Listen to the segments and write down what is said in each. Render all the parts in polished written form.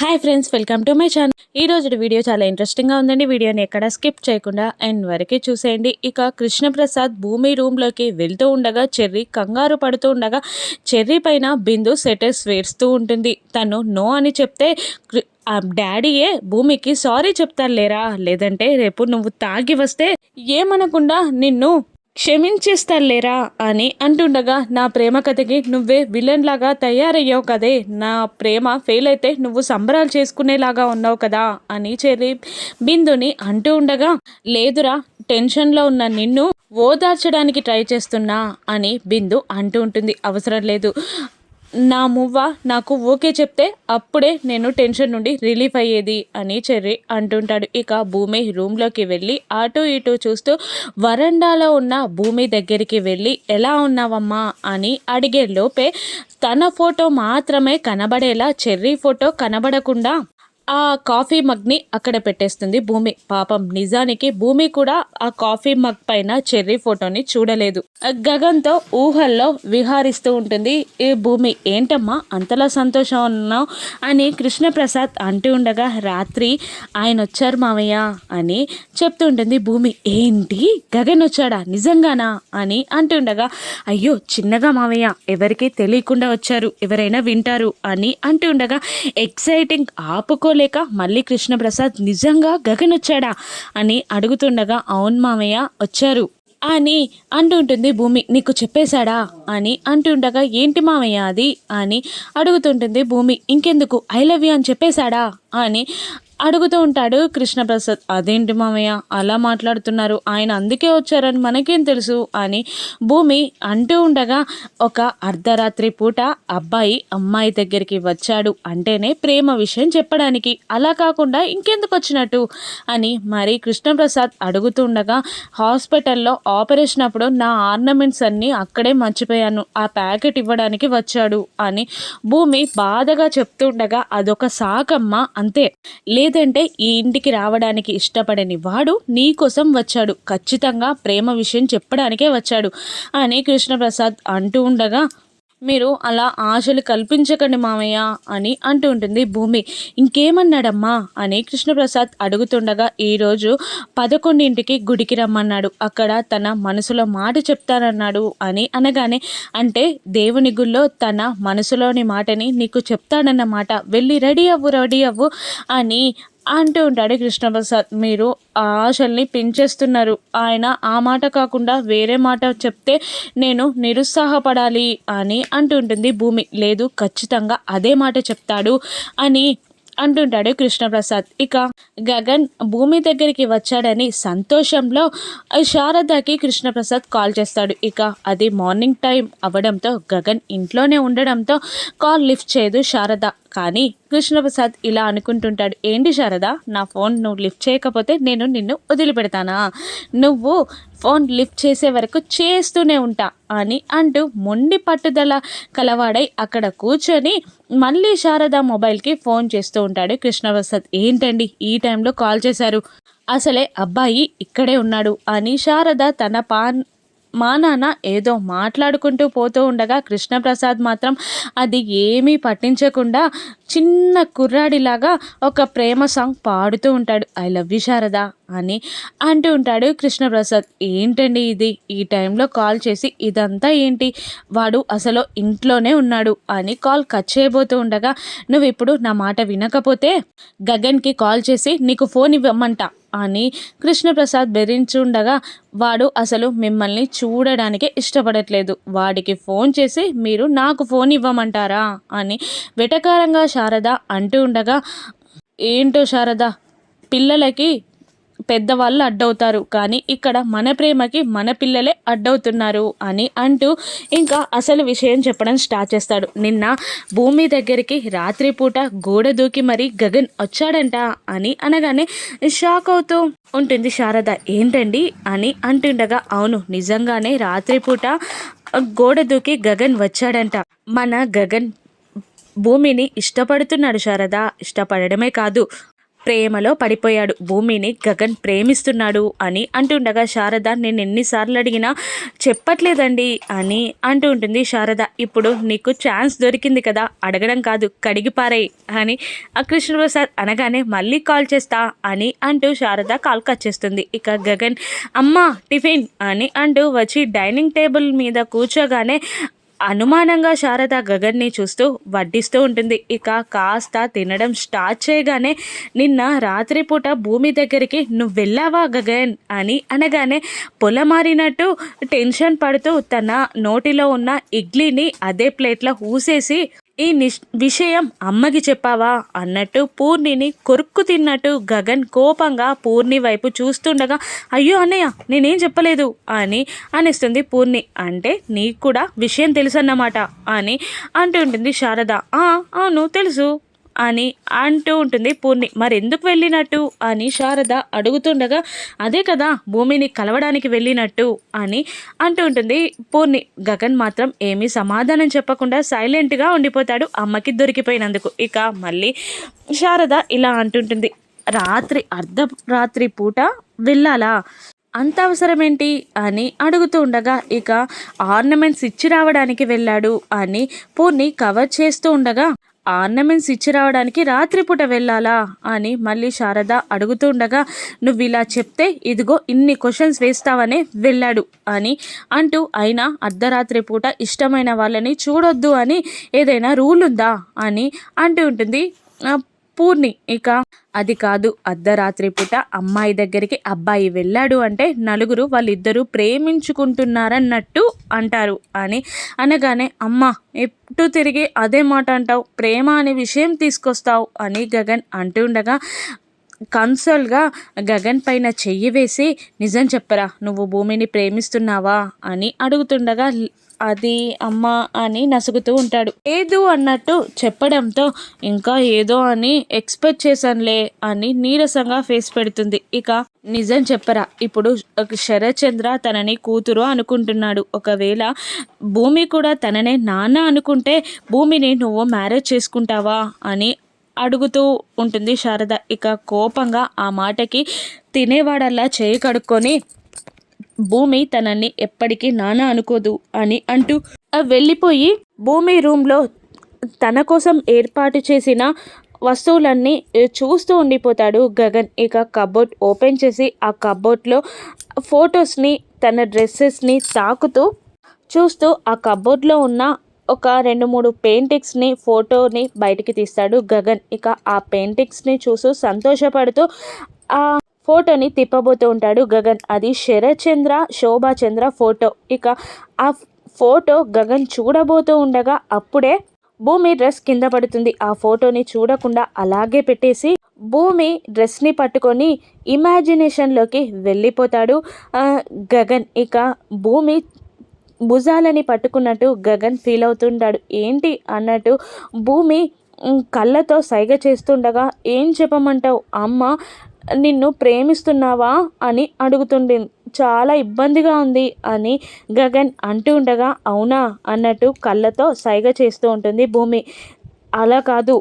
Hi friends, welcome to my channel. ఈ రోజు video చాలా ఇంట్రెస్టింగ్గా ఉందండి. వీడియోని ఎక్కడ స్కిప్ చేయకుండా ఎండ్ వరకు చూసేయండి. ఇక కృష్ణప్రసాద్ భూమి రూమ్లోకి వెళ్తూ ఉండగా చెర్రీ కంగారు పడుతూ ఉండగా చెర్రీ పైన బిందు సెటర్స్ వేస్తూ ఉంటుంది. తను నో అని చెప్తే ఆ డాడీయే భూమికి సారీ చెప్తారు లేరా, లేదంటే రేపు నువ్వు తాగి వస్తే ఏమనకుండా నిన్ను క్షమించేస్తారులేరా అని అంటుండగా, నా ప్రేమ కథకి నువ్వే విలన్ లాగా తయారయ్యావు కదే, నా ప్రేమ ఫెయిల్ అయితే నువ్వు సంబరాలు చేసుకునేలాగా ఉన్నావు కదా అని చెర్రీ బిందుని అంటూ ఉండగా, లేదురా టెన్షన్లో ఉన్న నిన్ను ఓదార్చడానికి ట్రై చేస్తున్నా అని బిందు అంటూ ఉంటుంది. అవసరం లేదు, నా మువ్వ నాకు ఓకే చెప్తే అప్పుడే నేను టెన్షన్ నుండి రిలీఫ్ అయ్యేది అని చెర్రీ అంటుంటాడు. ఇక భూమి రూమ్లోకి వెళ్ళి అటు ఇటు చూస్తూ వరండాలో ఉన్న భూమి దగ్గరికి వెళ్ళి ఎలా ఉన్నావమ్మా అని అడిగే లోపే తన ఫోటో మాత్రమే కనబడేలా చెర్రీ ఫోటో కనబడకుండా ఆ కాఫీ మగ్ని అక్కడ పెట్టేస్తుంది భూమి. పాపం నిజానికి భూమి కూడా ఆ కాఫీ మగ్ పైన చెర్రీ ఫోటోని చూడలేదు. గగన్తో ఊహల్లో విహారిస్తూ ఉంటుంది ఈ భూమి. ఏంటమ్మా అంతలా సంతోషం ఉన్నావు అని కృష్ణప్రసాద్ అంటూ ఉండగా, రాత్రి ఆయన వచ్చారు మావయ్య అని చెప్తూ ఉంటుంది భూమి. ఏంటి గగన్ వచ్చాడా నిజంగానా అని అంటుండగా, అయ్యో చిన్నగా మావయ్య, ఎవరికి తెలియకుండా వచ్చారు, ఎవరైనా వింటారు అని అంటుండగా ఎక్సైటింగ్ ఆపుకో లేక మళ్ళీ కృష్ణప్రసాద్ నిజంగా గగన్ వచ్చాడా అని అడుగుతుండగా, అవును మామయ్య వచ్చారు అని అంటుంటుంది భూమి. నీకు చెప్పేశాడా అని అంటుండగా, ఏంటి మామయ్య అది అని అడుగుతుంటుంది భూమి. ఇంకెందుకు ఐ లవ్ యూ అని చెప్పేశాడా అని అడుగుతూ ఉంటాడు కృష్ణప్రసాద్. అదేంటి మామయ్య అలా మాట్లాడుతున్నారు, ఆయన అందుకే వచ్చారని మనకేం తెలుసు అని భూమి అంటూ ఉండగా, ఒక అర్ధరాత్రి పూట అబ్బాయి అమ్మాయి దగ్గరికి వచ్చాడు అంటేనే ప్రేమ విషయం చెప్పడానికి, అలా కాకుండా ఇంకెందుకు వచ్చినట్టు అని మరి కృష్ణప్రసాద్ అడుగుతుండగా, హాస్పిటల్లో ఆపరేషన్ అప్పుడు నా ఆర్నమెంట్స్ అన్నీ అక్కడే మర్చిపోయాను, ఆ ప్యాకెట్ ఇవ్వడానికి వచ్చాడు అని భూమి బాధగా చెప్తుండగా, అదొక సాకమ్మ అంతే, లేదంటే ఈ ఇంటికి రావడానికి ఇష్టపడని వాడు నీ కోసం వచ్చాడు, ఖచ్చితంగా ప్రేమ విషయం చెప్పడానికే వచ్చాడు అని కృష్ణప్రసాద్ అంటూ ఉండగా, మీరు అలా ఆశలు కల్పించకండి మామయ్య అని అంటూ ఉంటుంది భూమి. ఇంకేమన్నాడమ్మా అని కృష్ణప్రసాద్ అడుగుతుండగా, ఈరోజు 11ంటికి గుడికి రమ్మన్నాడు, అక్కడ తన మనసులో మాట చెప్తానన్నాడు అని అనగానే, అంటే దేవుని గుళ్ళో తన మనసులోని మాటని నీకు చెప్తాడన్నమాట, వెళ్ళి రెడీ అవ్వు అని అంటూ ఉంటాడు కృష్ణప్రసాద్. మీరు ఆ ఆశల్ని పెంచేస్తున్నారు, ఆయన ఆ మాట కాకుండా వేరే మాట చెప్తే నేను నిరుత్సాహపడాలి అని అంటుంటుంది భూమి. లేదు ఖచ్చితంగా అదే మాట చెప్తాడు అని అంటుంటాడు కృష్ణప్రసాద్. ఇక గగన్ భూమి దగ్గరికి వచ్చాడని సంతోషంలో శారదకి కృష్ణప్రసాద్ కాల్ చేస్తాడు. ఇక అది మార్నింగ్ టైం అవ్వడంతో గగన్ ఇంట్లోనే ఉండడంతో కాల్ లిఫ్ట్ చేయదు శారద. కానీ కృష్ణప్రసాద్ ఇలా అనుకుంటుంటాడు, ఏంటి శారద, నా ఫోన్ నువ్వు లిఫ్ట్ చేయకపోతే నేను నిన్ను వదిలిపెడతానా, నువ్వు ఫోన్ లిఫ్ట్ చేసే వరకు చేస్తూనే ఉంటా అని అంటూ మొండి పట్టుదల కలవాడై అక్కడ కూర్చొని మళ్ళీ శారద మొబైల్కి ఫోన్ చేస్తూ ఉంటాడు కృష్ణప్రసాద్. ఏంటండి ఈ టైంలో కాల్ చేశారు, అసలే అబ్బాయి ఇక్కడే ఉన్నాడు అని శారద తన మా నాన్న ఏదో మాట్లాడుకుంటూ పోతూ ఉండగా, కృష్ణప్రసాద్ మాత్రం అది ఏమీ పట్టించకుండా చిన్న కుర్రాడిలాగా ఒక ప్రేమ సాంగ్ పాడుతూ ఉంటాడు. ఐ లవ్ యూ శారద అని అంటూ ఉంటాడు కృష్ణప్రసాద్. ఏంటండి ఇది ఈ టైంలో కాల్ చేసి, ఇదంతా ఏంటి, వాడు అసలు ఇంట్లోనే ఉన్నాడు అని కాల్ కట్ చేయబోతూ ఉండగా, నువ్వు ఇప్పుడు నా మాట వినకపోతే గగన్కి కాల్ చేసి నీకు ఫోన్ ఇవ్వమంట అని కృష్ణప్రసాద్ బెదిరించుండగా, వాడు అసలు మిమ్మల్ని చూడడానికే ఇష్టపడట్లేదు, వాడికి ఫోన్ చేసి మీరు నాకు ఫోన్ ఇవ్వమంటారా అని వెటకారంగా శారద అంటూ ఉండగా, ఏంటో శారద, పిల్లలకి పెద్దవాళ్ళు అడ్డవుతారు, కానీ ఇక్కడ మన ప్రేమకి మన పిల్లలే అడ్డవుతున్నారు అని అంటూ ఇంకా అసలు విషయం చెప్పడం స్టార్ట్ చేస్తాడు. నిన్న భూమి దగ్గరికి రాత్రిపూట గోడ దూకి మరి గగన్ వచ్చాడంట అని అనగానే షాక్ అవుతూ ఉంటుంది శారద. ఏంటండి అని అంటుండగా, అవును నిజంగానే రాత్రిపూట గోడ దూకి గగన్ వచ్చాడంట, మన గగన్ భూమిని ఇష్టపడుతున్నాడు శారద, ఇష్టపడమే కాదు ప్రేమలో పడిపోయాడు. భూమిని గగన్ ప్రేమిస్తున్నాడు అని అంటుండగా శారద నేను ఎన్నిసార్లు అడిగినా చెప్పట్లేదండి అని అంటూ ఉంటుంది శారద. ఇప్పుడు నీకు ఛాన్స్ దొరికింది కదా, అడగడం కాదు కడిగి పారేయ్ అని ఆ కృష్ణప్రసాద్ అనగానే మళ్ళీ కాల్ చేస్తా అని అంటూ శారద కాల్ కట్ చేస్తుంది. ఇక గగన్ అమ్మా టిఫిన్ అని అంటూ వచ్చి డైనింగ్ టేబుల్ మీద కూర్చోగానే అనుమానంగా శారద గగన్ని చూస్తూ వడ్డిస్తూ ఉంటుంది. ఇక కాస్త తినడం స్టార్ట్ చేయగానే నిన్న రాత్రిపూట భూమి దగ్గరికి నువ్వు వెళ్ళావా గగన్ అని అనగానే పొలమారినట్టు టెన్షన్ పడుతూ తన నోటిలో ఉన్న ఇడ్లీని అదే ప్లేట్లో ఊసేసి ఈ విషయం అమ్మకి చెప్పావా అన్నట్టు పూర్ణిని కొరుక్కు తిన్నట్టు గగన్ కోపంగా పూర్ణి వైపు చూస్తుండగా అయ్యో అన్నయ్య నేనేం చెప్పలేదు అని అనిస్తుంది పూర్ణి. అంటే నీకు కూడా విషయం తెలుసు అన్నమాట అని అంటుంటుంది శారద. అవును తెలుసు అని అంటూ ఉంటుంది పూర్ణి. మరెందుకు వెళ్ళినట్టు అని శారద అడుగుతుండగా అదే కదా భూమిని కలవడానికి వెళ్ళినట్టు అని అంటూ ఉంటుంది పూర్ణి. గగన్ మాత్రం ఏమీ సమాధానం చెప్పకుండా సైలెంట్గా ఉండిపోతాడు అమ్మకి దొరికిపోయినందుకు. ఇక మళ్ళీ శారద ఇలా అంటుంటుంది అర్ధరాత్రి పూట వెళ్ళాలా, అంత అవసరం ఏంటి అని అడుగుతూ ఉండగా ఇక ఆర్నమెంట్స్ ఇచ్చి రావడానికి వెళ్ళాడు అని పూర్ణి కవర్ చేస్తూ ఉండగా ఆర్నమెంట్స్ ఇచ్చి రావడానికి రాత్రిపూట వెళ్ళాలా అని మళ్ళీ శారద అడుగుతూ ఉండగా నువ్వు ఇలా చెప్తే ఇదిగో ఇన్ని క్వశ్చన్స్ వేస్తావనే వెళ్ళాడు అని అంటూ అయినా అర్ధరాత్రి పూట ఇష్టమైన వాళ్ళని చూడొద్దు అని ఏదైనా రూల్ ఉందా అని అంటూ ఉంటుంది పూర్ణి. ఇక అది కాదు అర్ధరాత్రి పూట అమ్మాయి దగ్గరికి అబ్బాయి వెళ్ళాడు అంటే నలుగురు వాళ్ళిద్దరూ ప్రేమించుకుంటున్నారన్నట్టు అంటారు అని అనగానే అమ్మ ఎప్పుడు తిరిగి అదే మాట అంటావు, ప్రేమ అనే విషయం తీసుకొస్తావు అని గగన్ అంటుండగా కన్సోల్గా గగన్ పైన చెయ్యి వేసి నిజం చెప్పరా నువ్వు భూమిని ప్రేమిస్తున్నావా అని అడుగుతుండగా అది అమ్మ అని నసుగుతూ ఉంటాడు. ఏదో అన్నట్టు చెప్పడంతో ఇంకా ఏదో అని ఎక్స్పెక్ట్ చేశానులే అని నీరసంగా ఫేస్ పెడుతుంది. ఇక నిజం చెప్పరా ఇప్పుడు శరత్చంద్ర తనని కూతురు అనుకుంటున్నాడు, ఒకవేళ భూమి కూడా తననే నాన్న అనుకుంటే భూమిని నువ్వు మ్యారేజ్ చేసుకుంటావా అని అడుగుతూ ఉంటుంది శారద. ఇక కోపంగా ఆ మాటకి తినేవాడల్లా చేయి కడుక్కొని భూమి తనని ఎప్పటికీ నాన్న అనుకోదు అని అంటూ వెళ్ళిపోయి భూమి రూమ్లో తన కోసం ఏర్పాటు చేసిన వస్తువులన్నీ చూస్తూ ఉండిపోతాడు గగన్. ఇక కబోర్డ్ ఓపెన్ చేసి ఆ కబోర్డ్లో ఫొటోస్ని తన డ్రెస్సెస్ని తాకుతూ చూస్తూ ఆ కబోర్డ్లో ఉన్న ఒక 2-3 పెయింటింగ్స్ని ఫోటోని బయటికి తీస్తాడు గగన్. ఇక ఆ పెయింటింగ్స్ని చూస్తూ సంతోషపడుతూ ఆ ఫోటోని తిప్పబోతూ ఉంటాడు గగన్. అది శరత్చంద్ర శోభాచంద్ర ఫోటో. ఇక ఆ ఫోటో గగన్ చూడబోతూ ఉండగా అప్పుడే భూమి డ్రెస్ కింద పడుతుంది. ఆ ఫోటోని చూడకుండా అలాగే పెట్టేసి భూమి డ్రెస్ని పట్టుకొని ఇమాజినేషన్లోకి వెళ్ళిపోతాడు గగన్. ఇక భూమి భుజాలని పట్టుకున్నట్టు గగన్ ఫీల్ అవుతుంటాడు. ఏంటి అన్నట్టు భూమి కళ్ళతో సైగ చేస్తుండగా ఏం చెప్పమంటావు అమ్మ నిన్ను ప్రేమిస్తున్నావా అని అడుగుతుండే. చాలా ఇబ్బందిగా ఉంది అని గగన్ అంటూ ఉండగా అవునా అన్నట్టు కళ్ళతో సైగ చేస్తూ ఉంటుంది భూమి. అలా కాదు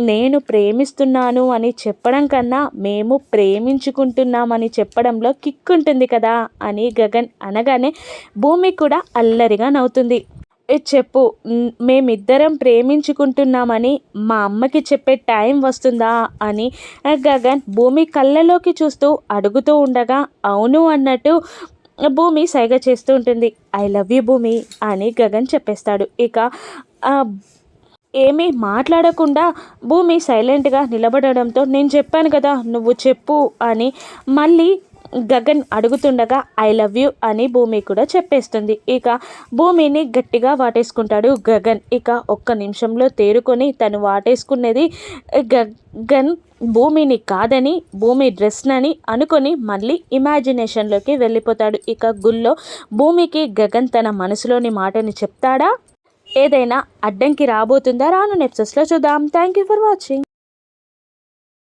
నేను ప్రేమిస్తున్నాను అని చెప్పడం కన్నా మేము ప్రేమించుకుంటున్నామని చెప్పడంలో కిక్ ఉంటుంది కదా అని గగన్ అనగానే భూమి కూడా అల్లరిగా నవ్వుతుంది. చెప్పు మేమిద్దరం ప్రేమించుకుంటున్నామని మా అమ్మకి చెప్పే టైం వస్తుందా అని గగన్ భూమి కళ్ళలోకి చూస్తూ అడుగుతూ ఉండగా అవును అన్నట్టు భూమి సైగ చేస్తూ ఉంటుంది. ఐ లవ్ యూ భూమి అని గగన్ చెప్పేస్తాడు. ఇక ఏమీ మాట్లాడకుండా భూమి సైలెంట్గా నిలబడడంతో నేను చెప్పాను కదా నువ్వు చెప్పు అని మళ్ళీ గగన్ అడుగుతుండగా ఐ లవ్ యూ అని భూమి కూడా చెప్పేస్తుంది. ఇక భూమిని గట్టిగా వాటేసుకుంటాడు గగన్. ఇక ఒక్క నిమిషంలో తేరుకొని తను వాటేసుకునేది గగన్ భూమిని కాదని భూమి డ్రెస్నని అనుకొని మళ్ళీ ఇమాజినేషన్లోకి వెళ్ళిపోతాడు. ఇక గుళ్ళో భూమికి గగన్ తన మనసులోని మాటని చెప్తాడా, ఏదైనా అడ్డంకి రాబోతుందా? రాను ఎపిసోడ్స్లో చూద్దాం. Thank you for watching.